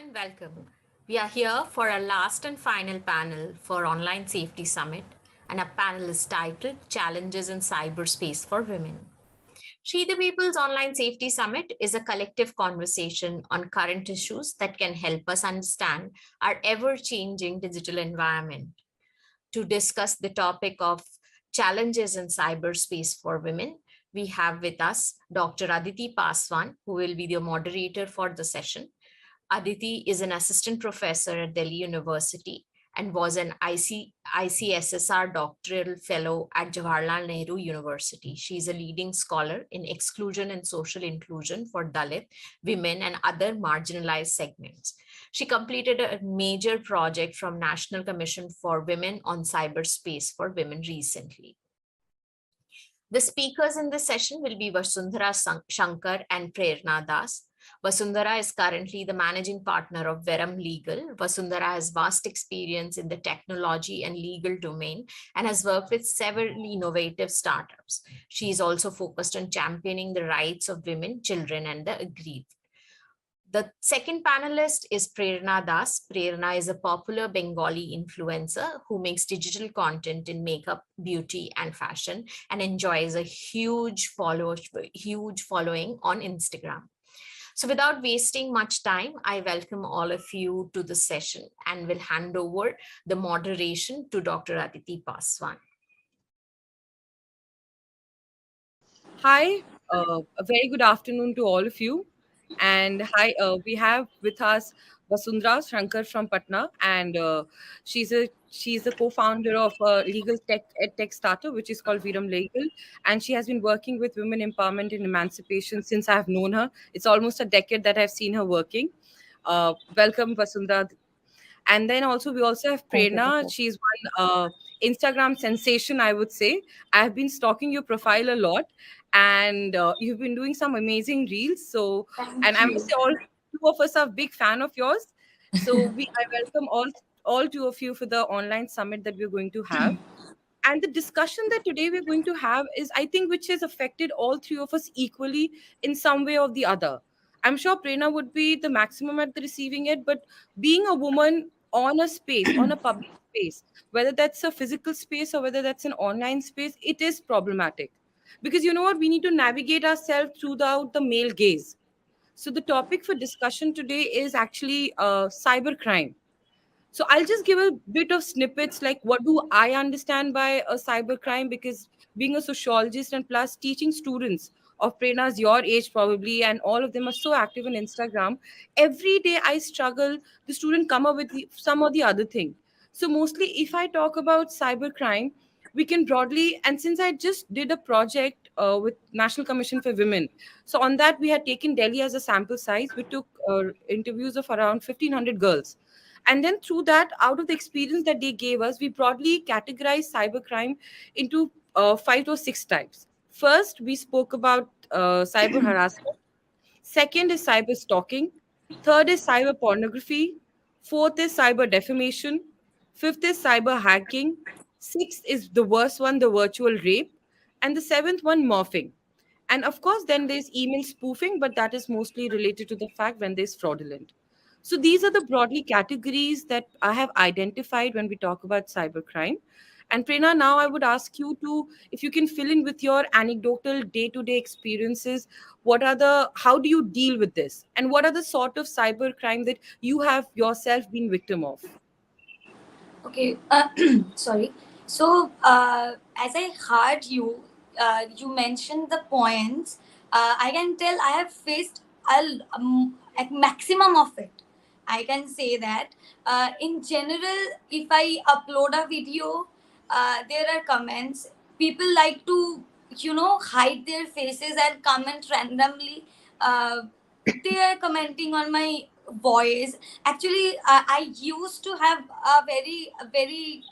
and welcome. We are here for our last and final panel for Online Safety Summit, and our panel is titled Challenges in Cyberspace for Women. She the People's Online Safety Summit is a collective conversation on current issues that can help us understand our ever changing digital environment. To discuss the topic of challenges in cyberspace for women, we have with us Dr. Aditi Paswan, who will be the moderator for the session. Aditi is an assistant professor at Delhi University and was an ICSSR doctoral fellow at Jawaharlal Nehru University. She is a leading scholar in exclusion and social inclusion for Dalit, women, and other marginalized segments. She completed a major project from National Commission for Women on Cyberspace for Women recently. The speakers in this session will be Vasundhara Shankar and Prerna Das. Vasundhara is currently the managing partner of Verum Legal. Vasundhara has vast experience in the technology and legal domain and has worked with several innovative startups. She is also focused on championing the rights of women, children, and the aggrieved. The second panelist is Prerna Das. Prerna is a popular Bengali influencer who makes digital content in makeup, beauty, and fashion and enjoys a huge following on Instagram. So without wasting much time, I welcome all of you to the session and will hand over the moderation to Dr. Aditi Paswan. Hi, a very good afternoon to all of you. And hi, we have with us Vasundhara Shankar from Patna, and she's the co-founder of a legal tech startup which is called Viram Legal, and she has been working with women empowerment and emancipation since I've known her. It's almost a decade that I've seen her working. Welcome, Vasundhara. And then also we also have Thank you, Prerna. Dr. She's one Instagram sensation, I would say. I've been stalking your profile a lot, and you've been doing some amazing reels. So, and Thank I must you. say, all two of us are big fan of yours. So I welcome all two of you for the online summit that we're going to have. And the discussion that today we're going to have is, I think, which has affected all three of us equally in some way or the other. I'm sure Prerna would be the maximum at the receiving it, but being a woman on a space, on a public space, whether that's a physical space or whether that's an online space, it is problematic. Because you know what? We need to navigate ourselves throughout the male gaze. So the topic for discussion today is actually cybercrime. So I'll just give a bit of snippets like what do I understand by a cybercrime, because being a sociologist and plus teaching students of Prerna's your age probably, and all of them are so active on Instagram. Every day I struggle, the student come up with some or the other thing. So mostly if I talk about cybercrime, we can broadly, and since I just did a project with National Commission for Women, so on that we had taken Delhi as a sample size. We took interviews of around 1,500 girls, and then through that, out of the experience that they gave us, we broadly categorized cybercrime into 5 or 6 types. First, we spoke about cyber harassment. Second is cyber stalking. Third is cyber pornography. Fourth is cyber defamation. Fifth is cyber hacking. Sixth is the worst one, the virtual rape. And the seventh one, morphing. And of course, then there's email spoofing, but that is mostly related to the fact when there's fraudulent. So these are the broadly categories that I have identified when we talk about cybercrime. And Prerna, now I would ask you to, if you can fill in with your anecdotal day-to-day experiences, how do you deal with this? And what are the sort of cybercrime that you have yourself been victim of? Okay, sorry. So, as I heard you, you mentioned the points. I can tell I have faced a maximum of it. I can say that. In general, if I upload a video, there are comments. People like to, hide their faces and comment randomly. Uh, they are commenting on my voice. Actually, I used to have a very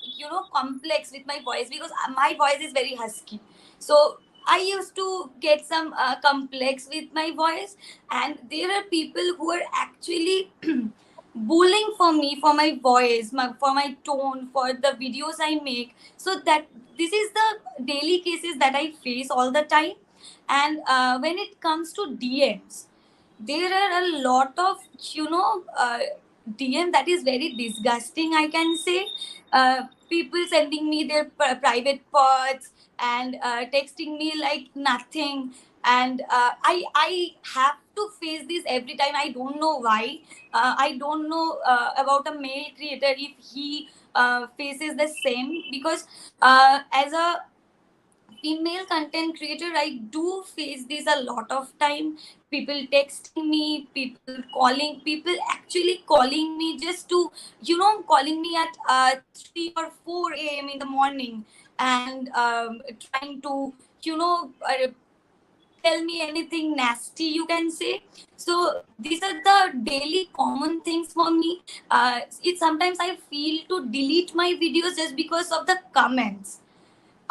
complex with my voice, because my voice is very husky. So I used to get some complex with my voice, and there are people who are actually bullying for me, for my voice, for my tone, for the videos I make. So that this is the daily cases that I face all the time. And when it comes to DMs, there are a lot of, DM that is very disgusting, I can say. People sending me their private parts and texting me like nothing. And I have to face this every time. I don't know why. I don't know about a male creator if he faces the same, because as a female content creator, I do face this a lot of time. People texting me, people actually calling me just to, calling me at 3 or 4 a.m. in the morning, and trying to, you know uh, tell me anything nasty, you can say. So these are the daily common things for me. It sometimes I feel to delete my videos just because of the comments.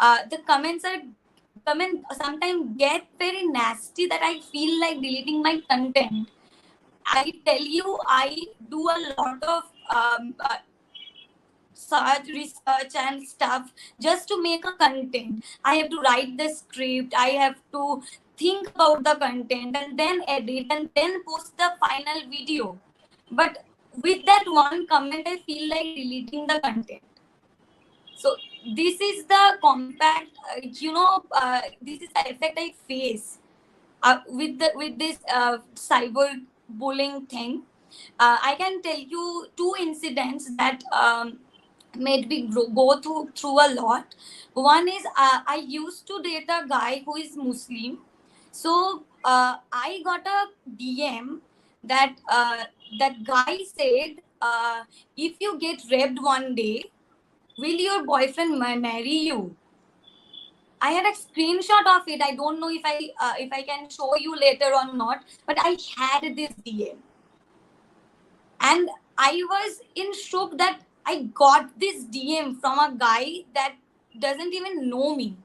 The comments are comment sometimes get very nasty that I feel like deleting my content. I tell you, I do a lot of search, research, and stuff just to make a content. I have to write the script. I have to think about the content and then edit and then post the final video. But with that one comment, I feel like deleting the content. So this is the compact, this is the effect I face with this cyber bullying thing. I can tell you two incidents that made me go through a lot. One is, I used to date a guy who is Muslim. So I got a DM that that guy said, if you get raped one day, will your boyfriend marry you? I had a screenshot of it. I don't know if I can show you later or not, but I had this DM, and I was in shock that I got this DM from a guy that doesn't even know me.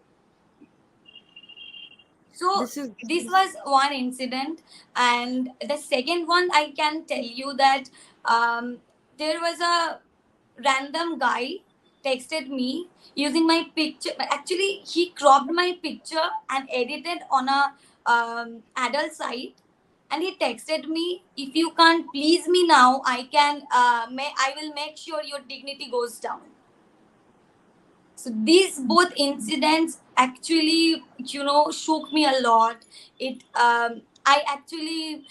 So This is this was one incident, and the second one, I can tell you that there was a random guy texted me using my picture. Actually, he cropped my picture and edited on a adult site, and he texted me, "If you can't please me now, I will make sure your dignity goes down." So these both incidents actually, shook me a lot. It I actually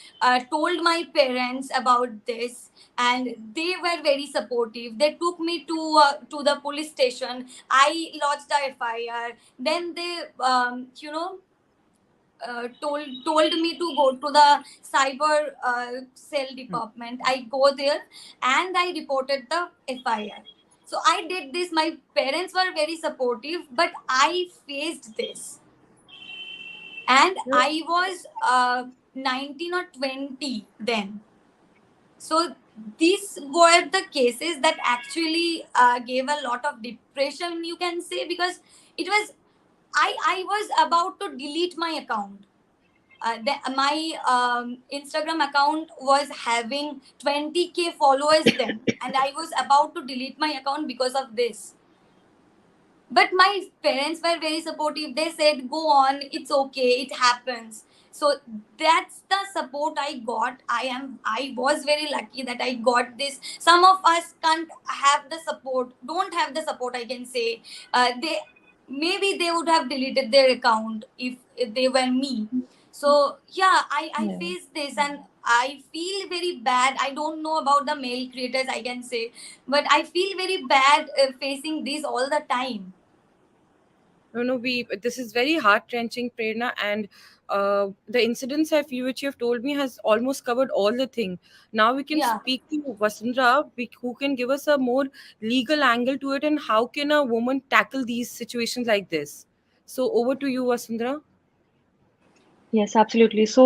told my parents about this, and they were very supportive. They took me to the police station. I lodged the FIR. Then they told me to go to the cyber cell department. I go there and I reported the FIR. So I did this. My parents were very supportive, but I faced this, and I was 19 or 20 then. So these were the cases that actually gave a lot of depression, you can say, because it was, I was about to delete my account. My Instagram account was having 20K followers then, and I was about to delete my account because of this. But my parents were very supportive. They said, "Go on, it's okay, it happens." So that's the support I got. I was very lucky that I got this. Some of us can't have the support, don't have the support, I can say. They maybe they would have deleted their account if they were me. So yeah, I Yeah. faced this, and I feel very bad. I don't know about the male creators, I can say, but I feel very bad facing this all the time. no, we. This is very heart wrenching, Prerna, and the incidents which you have told me has almost covered all the thing. Now we can Yeah. speak to Vasundhara, who can give us a more legal angle to it, and how can a woman tackle these situations like this. So over to you, Vasundhara. Yes, absolutely. So,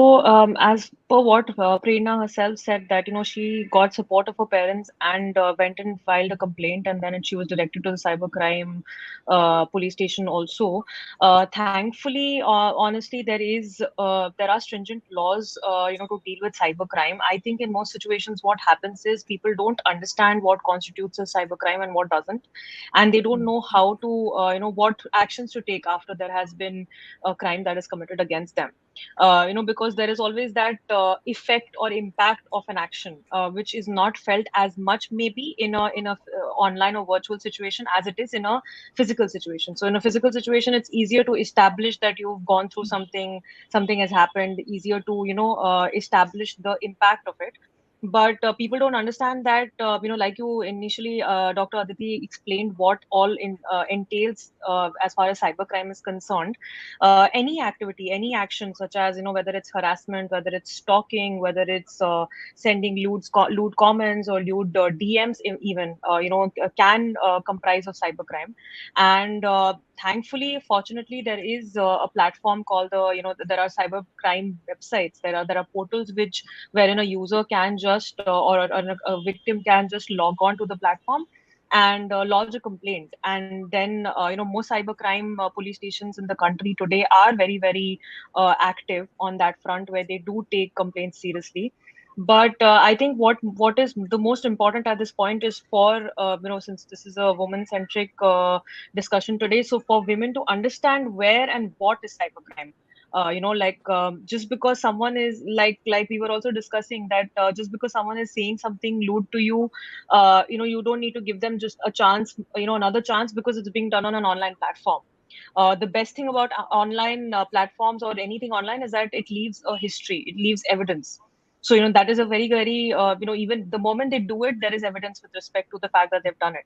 as per what Prerna herself said, that she got support of her parents and went and filed a complaint, and then she was directed to the cybercrime police station also. Thankfully, honestly, there are stringent laws, to deal with cybercrime. I think in most situations, what happens is people don't understand what constitutes a cybercrime and what doesn't, and they don't know how to, what actions to take after there has been a crime that is committed against them. Because there is always that effect or impact of an action, which is not felt as much maybe in a online or virtual situation as it is in a physical situation. So in a physical situation, it's easier to establish that you've gone through something, something has happened, easier to establish the impact of it. But people don't understand that, like you initially, Dr. Aditi explained what all entails as far as cybercrime is concerned. Any activity, any action, such as, whether it's harassment, whether it's stalking, whether it's sending lewd comments or lewd DMs, even, can comprise of cybercrime. And thankfully, fortunately, there is a platform called there are cybercrime websites. There are portals which wherein a user can just or a victim can just log on to the platform and lodge a complaint. And then most cybercrime police stations in the country today are very, very active on that front, where they do take complaints seriously. But I think what is the most important at this point is for since this is a woman centric discussion today, so for women to understand where and what is cybercrime. Just because someone is like we were also discussing that, just because someone is saying something lewd to you, you don't need to give them just a chance, another chance, because it's being done on an online platform. The best thing about online platforms or anything online is that it leaves a history, it leaves evidence. So that is a very, very even the moment they do it, there is evidence with respect to the fact that they've done it.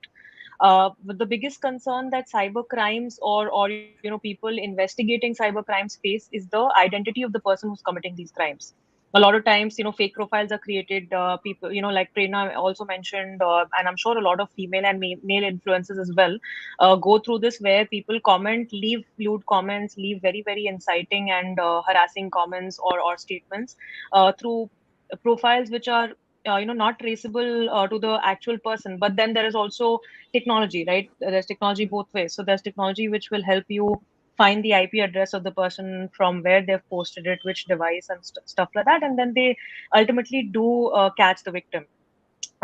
But the biggest concern that cyber crimes or people investigating cyber crime space is the identity of the person who's committing these crimes. A lot of times, fake profiles are created. People, like Prerna also mentioned, and I'm sure a lot of female and male influencers as well go through this, where people comment, leave lewd comments, leave very, very inciting and harassing comments or statements through profiles which are not traceable to the actual person. But then there is also technology, right? There's technology both ways. So there's technology which will help you find the IP address of the person, from where they've posted it, which device, and stuff like that, and then they ultimately do catch the victim.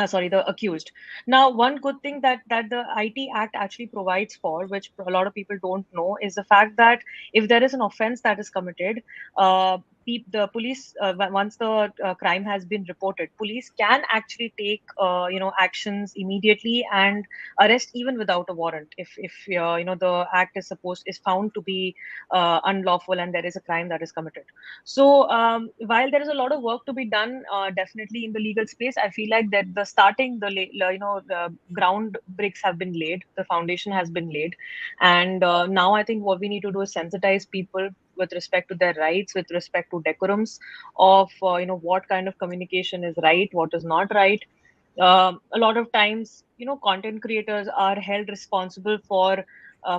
Sorry, the accused. Now, one good thing that the IT Act actually provides for, which a lot of people don't know, is the fact that if there is an offense that is committed, uh, the police, once the crime has been reported, police can actually take actions immediately and arrest even without a warrant, if the act is found to be unlawful and there is a crime that is committed. So while there is a lot of work to be done, definitely in the legal space, I feel like that the starting, the ground bricks have been laid, the foundation has been laid, and now I think what we need to do is sensitize people with respect to their rights, with respect to decorums of what kind of communication is right, what is not right. A lot of times, content creators are held responsible for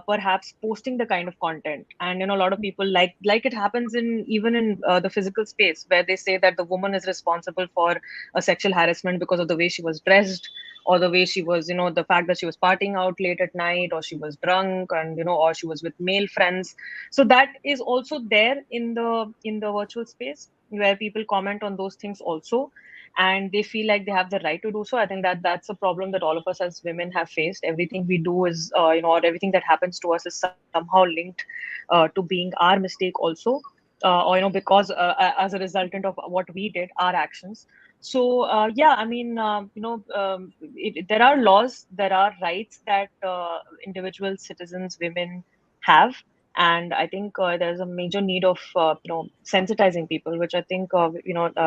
perhaps posting the kind of content, and a lot of people, like it happens in even in the physical space, where they say that the woman is responsible for a sexual harassment because of the way she was dressed, or the way she was, the fact that she was partying out late at night, or she was drunk, and or she was with male friends. So that is also there in the virtual space, where people comment on those things also, and they feel like they have the right to do so. I think that's a problem that all of us as women have faced. Everything we do is, or everything that happens to us is somehow linked to being our mistake also, or because as a resultant of what we did, our actions. So yeah, I mean, there are laws, there are rights that individual citizens, women have, and I think there's a major need of sensitizing people, which I think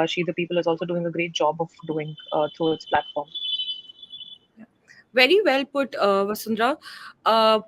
She the People is also doing a great job of doing through its platform. Very well put, Vasundhara.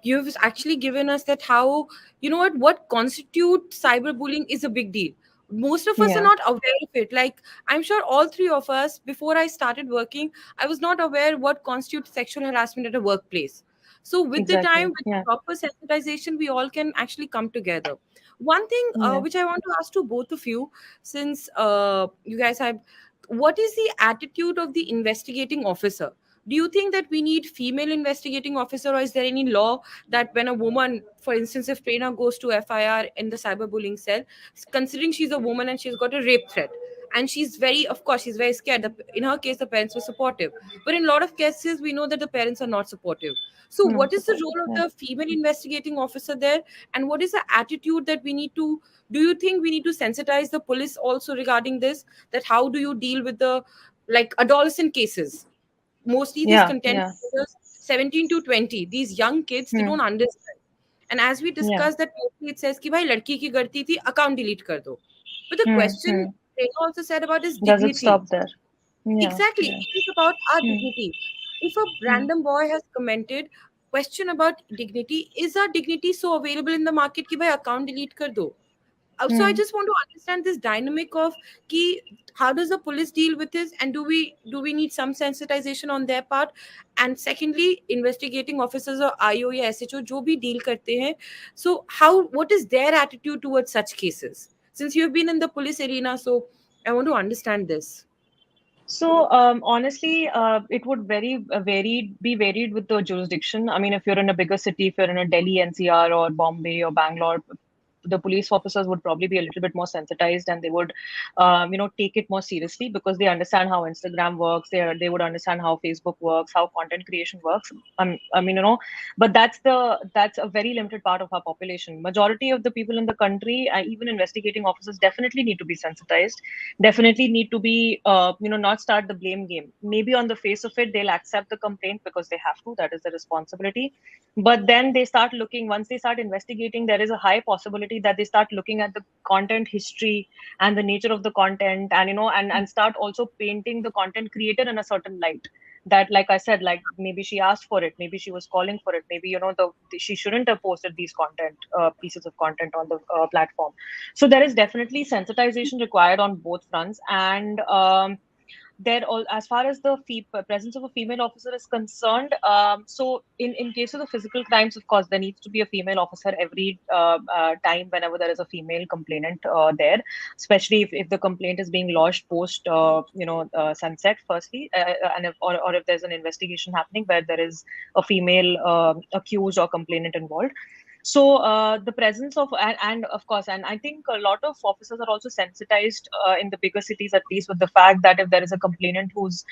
You've actually given us that how, what constitutes cyberbullying is a big deal. Most of us are Yeah, not aware of it. Like, I'm sure all three of us, before I started working, I was not aware what constitutes sexual harassment at a workplace. So with the time, exactly. with Yeah, proper sensitization, we all can actually come together. One thing yeah. which I want to ask to both of you, since you guys have, what is the attitude of the investigating officer? Do you think that we need female investigating officer, or is there any law that when a woman, for instance, if Prerna goes to FIR in the cyberbullying cell, considering she's a woman and she's got a rape threat, and she's very, of course, she's very scared. In her case, the parents were supportive, but in a lot of cases we know that the parents are not supportive. So Not what is the supportive. role of Yeah. the female investigating officer there, and what is the attitude that we need to, do you think we need to sensitize the police also regarding this, that how do you deal with the, like, adolescent cases? Mostly these Yeah. content Yeah. creators, 17 to 20, these young kids, they Hmm. don't understand. And as we Yeah. discussed, that mostly it says कि भाई लड़की की गलती थी, account delete कर दो. But the Hmm. question Hmm. Renu also said about is Does it dignity. stop there? Yeah. Exactly, Yeah. it is about our Hmm. dignity. If a Hmm. random boy has commented question about dignity, is our dignity so available in the market कि भाई account delete कर दो? So I Hmm. just want to understand this dynamic of ki, how does the police deal with this, and do we need some sensitization on their part? And secondly, investigating officers or IO या SHO जो भी deal करते हैं, so how, what is their attitude towards such cases, since you have been in the police arena? So I want to understand this. So honestly, it would be varied with the jurisdiction. I mean, if you're in a bigger city, if you're in a Delhi NCR or Bombay or Bangalore, the police officers would probably be a little bit more sensitized, and they would, take it more seriously because they understand how Instagram works. They would understand how Facebook works, how content creation works. I mean, but that's a very limited part of our population. Majority of the people in the country, even investigating officers, definitely need to be sensitized, definitely need to be not start the blame game. Maybe on the face of it they'll accept the complaint because they have to, that is the responsibility. But then they start looking, once they start investigating, there is a high possibility that they start looking at the content history and the nature of the content, and and start also painting the content creator in a certain light, that, like I said, like maybe she asked for it, maybe she was calling for it, maybe she shouldn't have posted these pieces of content on the platform. So there is definitely sensitization required on both fronts. And there all, as far as the presence of a female officer is concerned, so in case of the physical crimes, of course there needs to be a female officer every time whenever there is a female complainant there, especially if the complaint is being lodged post sunset firstly, and or if there's an investigation happening where there is a female accused or complainant involved. So the presence of, and of course, and I think a lot of officers are also sensitized in the bigger cities, at least, with the fact that if there is a complainant who's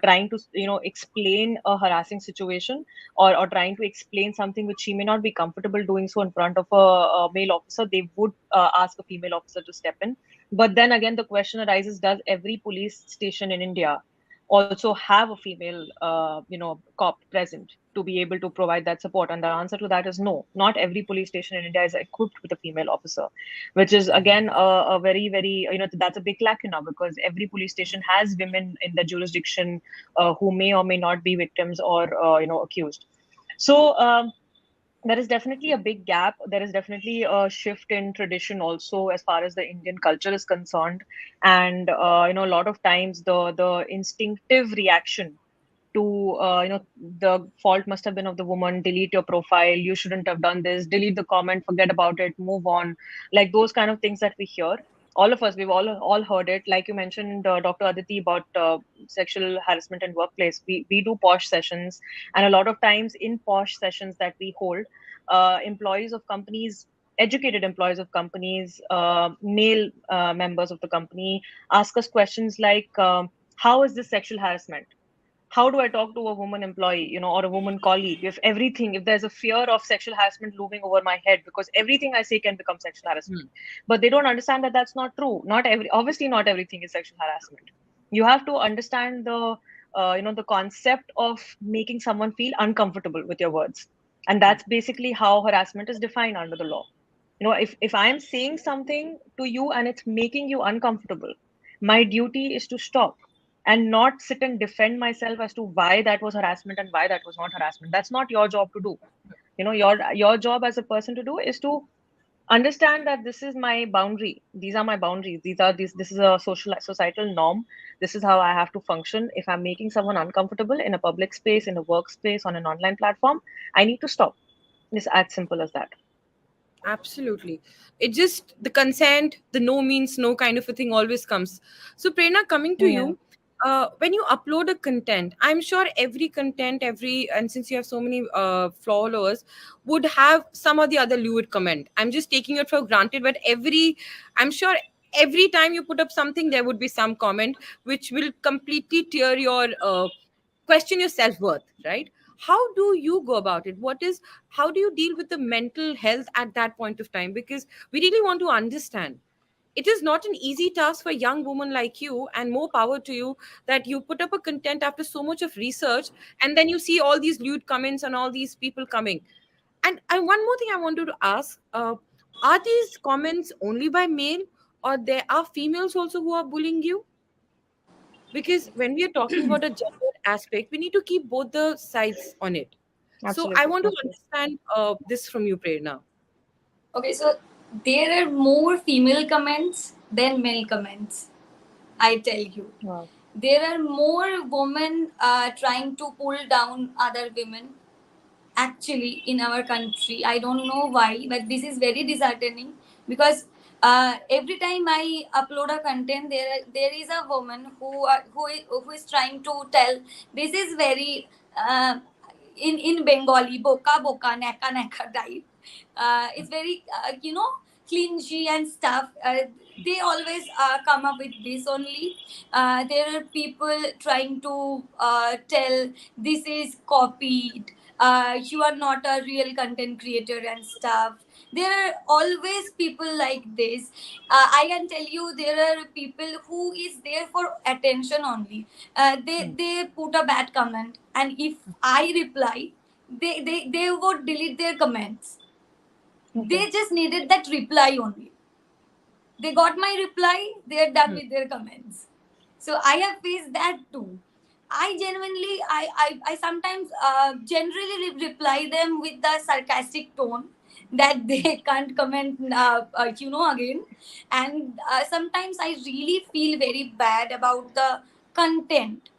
trying to explain a harassing situation, or trying to explain something which she may not be comfortable doing so in front of a male officer, they would ask a female officer to step in. But then again, the question arises: does every police station in India also have a female cop present to be able to provide that support? And the answer to that is no. Not every police station in India is equipped with a female officer, which is again a very, very, that's a big lacuna, because every police station has women in the jurisdiction who may or may not be victims or accused. So there is definitely a big gap. There is definitely a shift in tradition also as far as the Indian culture is concerned. And a lot of times the instinctive reaction to the fault must have been of the woman, delete your profile, you shouldn't have done this, delete the comment, forget about it, move on, like those kind of things that we hear. All of us, we've all heard it. Like you mentioned, Dr. Aditi, about sexual harassment in workplace. We do posh sessions, and a lot of times in posh sessions that we hold, employees of companies, educated employees of companies, male members of the company, ask us questions like, how is this sexual harassment? How do I talk to a woman employee, or a woman colleague, if there's a fear of sexual harassment looming over my head, because everything I say can become sexual harassment. But they don't understand that that's not true. Obviously not everything is sexual harassment. You have to understand the concept of making someone feel uncomfortable with your words. And that's basically how harassment is defined under the law. If I'm saying something to you and it's making you uncomfortable, my duty is to stop and not sit and defend myself as to why that was harassment and why that was not harassment. That's not your job to do. Your job as a person to do is to understand that this is my boundary, these are my boundaries, this is a societal norm, this is how I have to function. If I'm making someone uncomfortable in a public space, in a workspace, on an online platform, I need to stop. It's as simple as that. Absolutely. It just, the consent, the no means no kind of a thing always comes. So, Prerna, coming to Yeah. you, when you upload a content, I'm sure every content, and since you have so many followers, would have some or the other lewd comment. I'm just taking it for granted, but I'm sure every time you put up something, there would be some comment which will completely tear your question your self-worth, right? How do you go about it? How do you deal with the mental health at that point of time? Because we really want to understand. It is not an easy task for a young woman like you, and more power to you, that you put up a content after so much of research, and then you see all these lewd comments and all these people coming. And one more thing I wanted to ask, are these comments only by male, or there are females also who are bullying you? Because when we are talking about a gender aspect, we need to keep both the sides on it. So I Absolutely. want to Absolutely. understand this from you, Prerna. Okay, so there are more female comments than male comments. I tell you, Wow. there are more women trying to pull down other women actually in our country. I don't know why, but this is very disheartening because every time I upload a content, there is a woman who is trying to tell this is very in Bengali boka boka neka neka type. It's very clingy and stuff. They always come up with this only. There are people trying to tell this is copied, you are not a real content creator and stuff. There are always people like this. I can tell you there are people who is there for attention only. Hmm. They put a bad comment, and if I reply, they would delete their comments. Okay. They just needed that reply only. They got my reply, they're done Hmm. with their comments. So I have faced that too. I genuinely, I sometimes generally reply them with the sarcastic tone that they can't comment, again. And sometimes I really feel very bad about the content.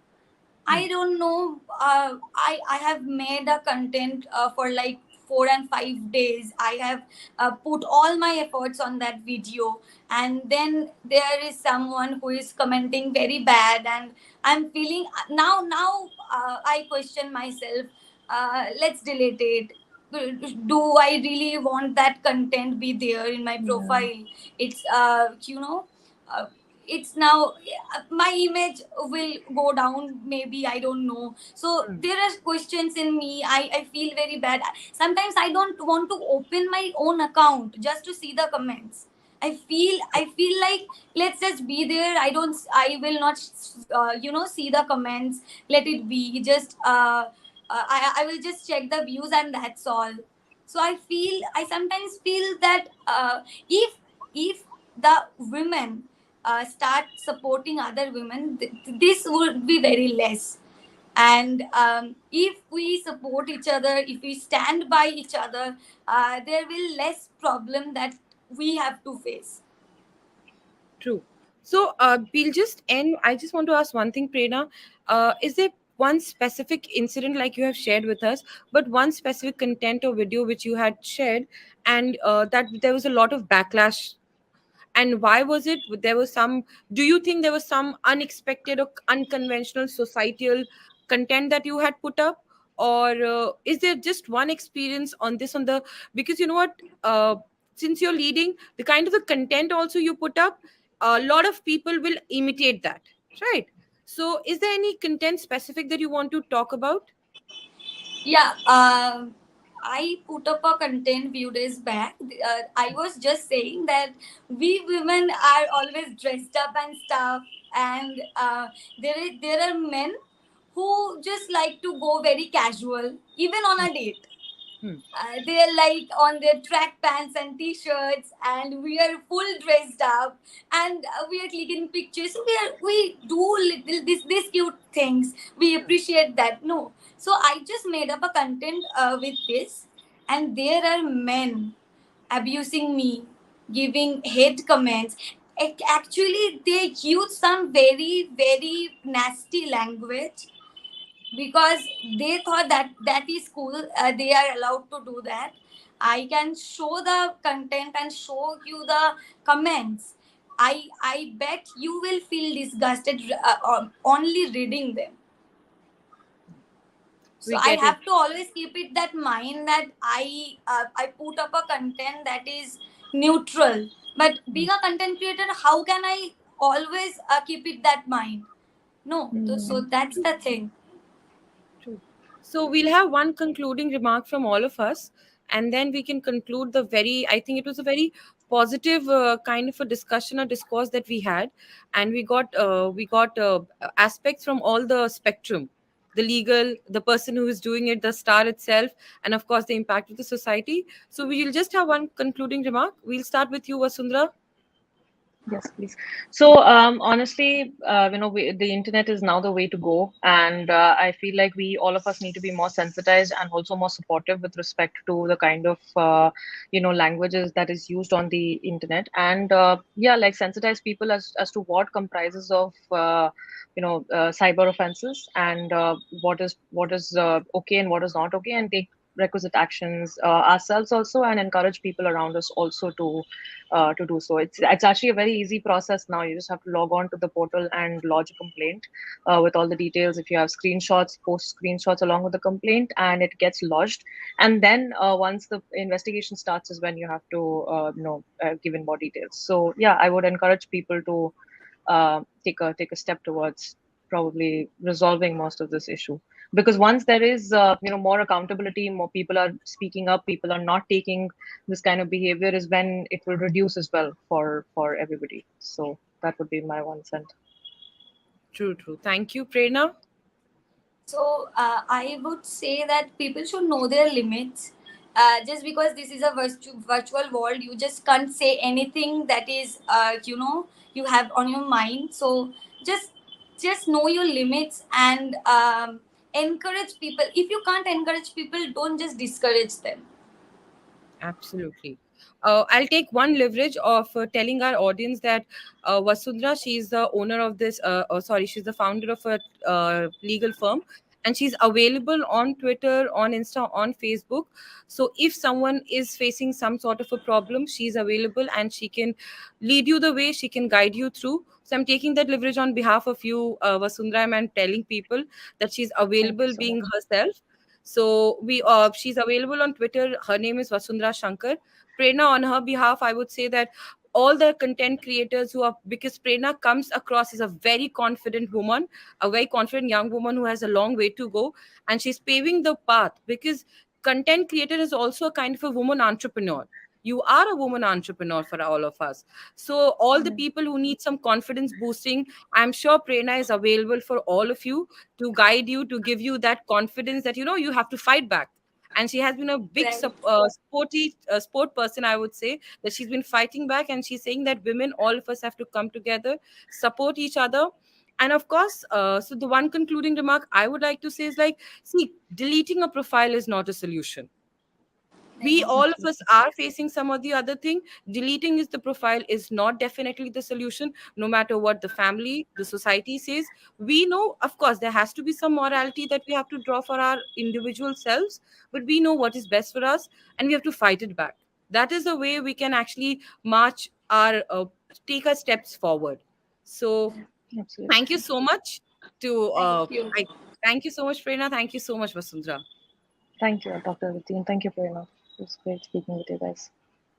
Hmm. I don't know. I have made a content for like 4 and 5 days. I have put all my efforts on that video, and then there is someone who is commenting very bad, and I'm feeling now. I question myself. Let's delete it. Do I really want that content be there in my Yeah. profile? It's uh, it's now my image will go down, maybe, I don't know. So Hmm. there are questions in me. I feel very bad. Sometimes I don't want to open my own account just to see the comments. I feel like let's just be there. I will not see the comments. Let it be. Just I will just check the views and that's all. So I sometimes feel that if the women start supporting other women, this would be very less. And if we support each other, if we stand by each other, there will less problem that we have to face. True. So we'll just end. I just want to ask one thing, Prerna. Is there one specific incident like you have shared with us, but one specific content or video which you had shared, and that there was a lot of backlash? And why was it? There was some. Do you think there was some unexpected or unconventional societal content that you had put up, or is there just one experience on this on the? Because you know what, since you're leading the kind of the content also you put up, a lot of people will imitate that, right? So, is there any content specific that you want to talk about? Yeah, I put up a content few days back. I was just saying that we women are always dressed up and stuff, and there are men who just like to go very casual, even on a date. Hmm. They're like on their track pants and t-shirts, and we are full dressed up, and we are clicking pictures. We do little this cute things. We appreciate that. No, so I just made up a content with this, and there are men abusing me, giving hate comments. Actually, they use some very very nasty language because they thought that that is cool. They are allowed to do that. I can show the content and show you the comments. I bet you will feel disgusted only reading them. So We I get it. have to always keep it that mind that I put up a content that is neutral. But being a content creator, how can I always keep it that mind? No. So Mm. that's the thing. True. So we'll have one concluding remark from all of us, and then we can conclude the very. I think it was a very positive kind of a discussion or discourse that we had, and we got aspects from all the spectrum, the legal, the person who is doing it, the star itself, and of course the impact of the society. So we'll just have one concluding remark. We'll start with you, Vasundhara. Yes, please. So, honestly, the internet is now the way to go, and I feel like we all of us need to be more sensitized and also more supportive with respect to the kind of languages that is used on the internet, and yeah, like sensitize people as to what comprises of cyber offenses, and what is okay and what is not okay, and take requisite actions ourselves also, and encourage people around us also to do so. It's actually a very easy process now. You just have to log on to the portal and lodge a complaint with all the details. If you have screenshots, post screenshots along with the complaint, and it gets lodged. And then once the investigation starts, is when you have to give in more details. So yeah, I would encourage people to take a step towards probably resolving most of this issue, because once there is more accountability, more people are speaking up, people are not taking this kind of behavior, is when it will reduce as well for everybody. So that would be my 1 cent. True, true. Thank you, Prerna. So I would say that people should know their limits. Just because this is a virtual world, you just can't say anything that is, you have on your mind. So just just know your limits and encourage people. If you can't encourage people, don't just discourage them. Absolutely. I'll take one leverage of telling our audience that Vasundhara, she's the owner of this, sorry, she's the founder of a legal firm, and she's available on Twitter, on Insta, on Facebook. So if someone is facing some sort of a problem, she's available and she can lead you the way, she can guide you through. So I'm taking that leverage on behalf of you, Vasundhara, and telling people that she's Thank you available so much. being herself. So she's available on Twitter. Her name is Vasundhara Shankar. Prerna, on her behalf, I would say that all the content creators who are, because Prerna comes across as a very confident woman, a very confident young woman who has a long way to go, and she's paving the path, because content creator is also a kind of a woman entrepreneur. You are a woman entrepreneur for all of us. So all the Mm. people who need some confidence boosting, I'm sure Prerna is available for all of you, to guide you, to give you that confidence that you have to fight back. And she has been a big Right. sporty sport person, I would say, that she's been fighting back, and she's saying that women, all of us, have to come together, support each other. And of course, so the one concluding remark I would like to say is, like, see, deleting a profile is not a solution. We, Right. all of us, Absolutely. are facing some of the other thing. Deleting is the profile is not definitely the solution, no matter what the family, the society says. We know, of course, there has to be some morality that we have to draw for our individual selves, but we know what is best for us, and we have to fight it back. That is the way we can actually march our take our steps forward. So Absolutely. thank you so much to Thank you. I thank you so much, Prerna. Thank you so much, Vasundhara. Thank you, Dr. Aditi, and thank you, Prerna. It was great speaking with you guys.